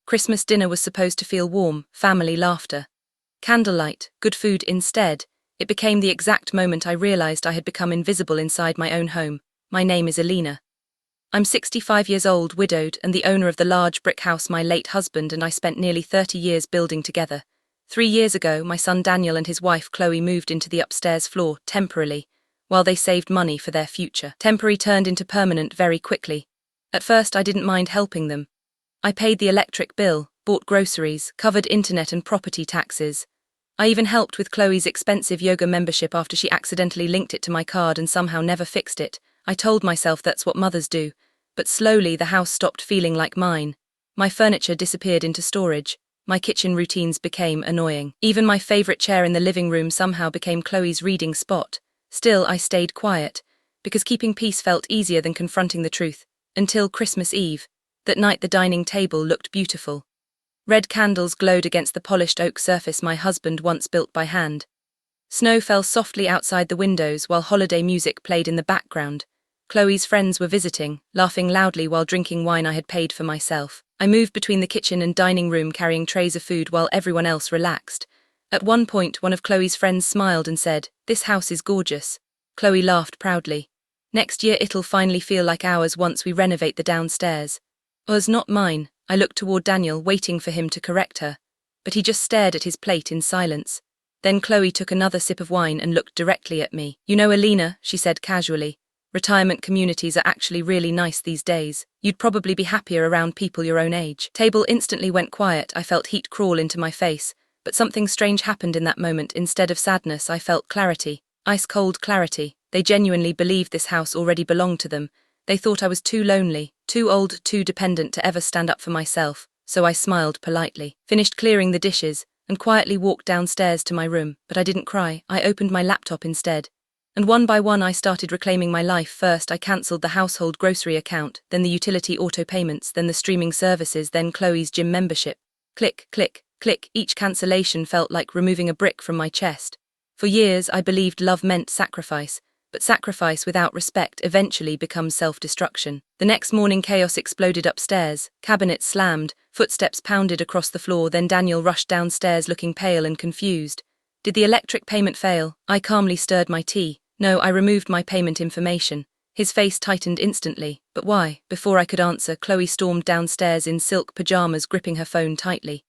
Christmas dinner was supposed to feel warm, family laughter. Candlelight, good food instead. It became the exact moment I realized I had become invisible inside my own home. My name is Elena. I'm 65 years old, widowed, and the owner of the large brick house my late husband and I spent nearly 30 years building together. 3 years ago, my son Daniel and his wife Chloe moved into the upstairs floor, temporarily, while they saved money for their future. Temporary turned into permanent very quickly. At first I didn't mind helping them. I paid the electric bill, bought groceries, covered internet and property taxes. I even helped with Chloe's expensive yoga membership after she accidentally linked it to my card and somehow never fixed it. I told myself that's what mothers do, but slowly the house stopped feeling like mine. My furniture disappeared into storage. My kitchen routines became annoying. Even my favorite chair in the living room somehow became Chloe's reading spot. Still, I stayed quiet, because keeping peace felt easier than confronting the truth. Until Christmas Eve. That night the dining table looked beautiful. Red candles glowed against the polished oak surface my husband once built by hand. Snow fell softly outside the windows while holiday music played in the background. Chloe's friends were visiting, laughing loudly while drinking wine I had paid for myself. I moved between the kitchen and dining room carrying trays of food while everyone else relaxed. At one point, one of Chloe's friends smiled and said, "This house is gorgeous." Chloe laughed proudly. "Next year it'll finally feel like ours once we renovate the downstairs." "Ours, not mine." I looked toward Daniel, waiting for him to correct her. But he just stared at his plate in silence. Then Chloe took another sip of wine and looked directly at me. "You know, Elena," she said casually, "retirement communities are actually really nice these days. You'd probably be happier around people your own age." Table instantly went quiet. I felt heat crawl into my face, but something strange happened in that moment. Instead of sadness, I felt clarity. Ice-cold clarity. They genuinely believed this house already belonged to them. They thought I was too lonely, too old, too dependent to ever stand up for myself, so I smiled politely, finished clearing the dishes, and quietly walked downstairs to my room. But I didn't cry. I opened my laptop instead. And one by one I started reclaiming my life. First I cancelled the household grocery account, then the utility auto payments, then the streaming services, then Chloe's gym membership. Click, click, click. Each cancellation felt like removing a brick from my chest. For years I believed love meant sacrifice, but sacrifice without respect eventually becomes self-destruction. The next morning chaos exploded upstairs. Cabinets slammed, footsteps pounded across the floor, then Daniel rushed downstairs looking pale and confused. "Did the electric payment fail?" I calmly stirred my tea. "No, I removed my payment information." His face tightened instantly. "But why?" Before I could answer, Chloe stormed downstairs in silk pajamas, gripping her phone tightly.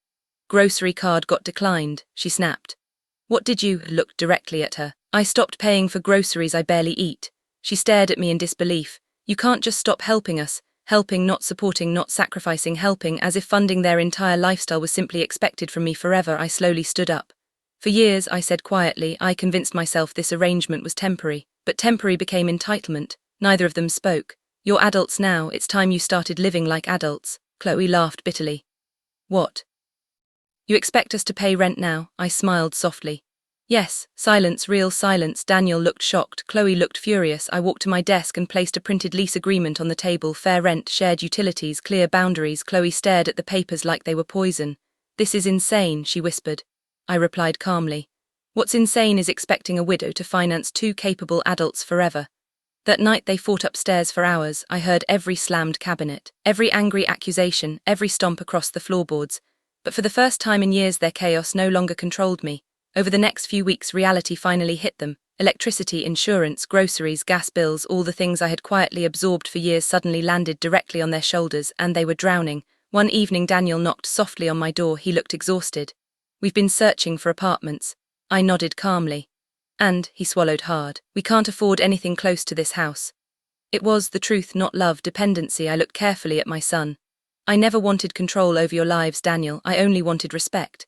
"Grocery card got declined," she snapped. "What did you?" Looked directly at her. "I stopped paying for groceries I barely eat." She stared at me in disbelief. "You can't just stop helping us." Helping, not supporting, not sacrificing, helping, as if funding their entire lifestyle was simply expected from me forever. I slowly stood up. "For years," I said quietly, "I convinced myself this arrangement was temporary, but temporary became entitlement." Neither of them spoke. "You're adults now, it's time you started living like adults." Chloe laughed bitterly. "What? You expect us to pay rent now?" I smiled softly. "Yes." Silence, real silence. Daniel looked shocked. Chloe looked furious. I walked to my desk and placed a printed lease agreement on the table. Fair rent, shared utilities, clear boundaries. Chloe stared at the papers like they were poison. "This is insane," she whispered. I replied calmly. "What's insane is expecting a widow to finance two capable adults forever." That night they fought upstairs for hours. I heard every slammed cabinet, every angry accusation, every stomp across the floorboards. But for the first time in years their chaos no longer controlled me. Over the next few weeks reality finally hit them. Electricity, insurance, groceries, gas bills, all the things I had quietly absorbed for years suddenly landed directly on their shoulders, and they were drowning. One evening Daniel knocked softly on my door. He looked exhausted. "We've been searching for apartments." I nodded calmly. "And," he swallowed hard, "we can't afford anything close to this house." It was the truth, not love, dependency. I looked carefully at my son. "I never wanted control over your lives, Daniel. I only wanted respect."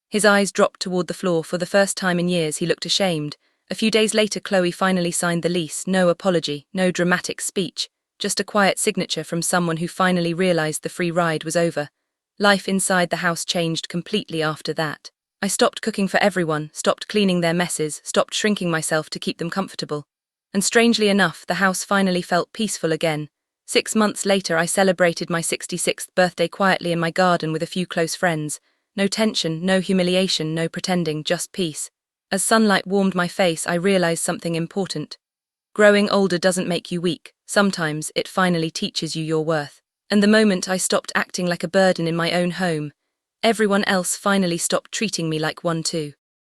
His eyes dropped toward the floor. For the first time in years he looked ashamed. A few days later Chloe finally signed the lease. No apology, no dramatic speech, just a quiet signature from someone who finally realized the free ride was over. Life inside the house changed completely after that. I stopped cooking for everyone, stopped cleaning their messes, stopped shrinking myself to keep them comfortable. And strangely enough, the house finally felt peaceful again. 6 months later I celebrated my 66th birthday quietly in my garden with a few close friends. No tension, no humiliation, no pretending, just peace. As sunlight warmed my face, I realized something important. Growing older doesn't make you weak. Sometimes it finally teaches you your worth. And the moment I stopped acting like a burden in my own home, everyone else finally stopped treating me like one too.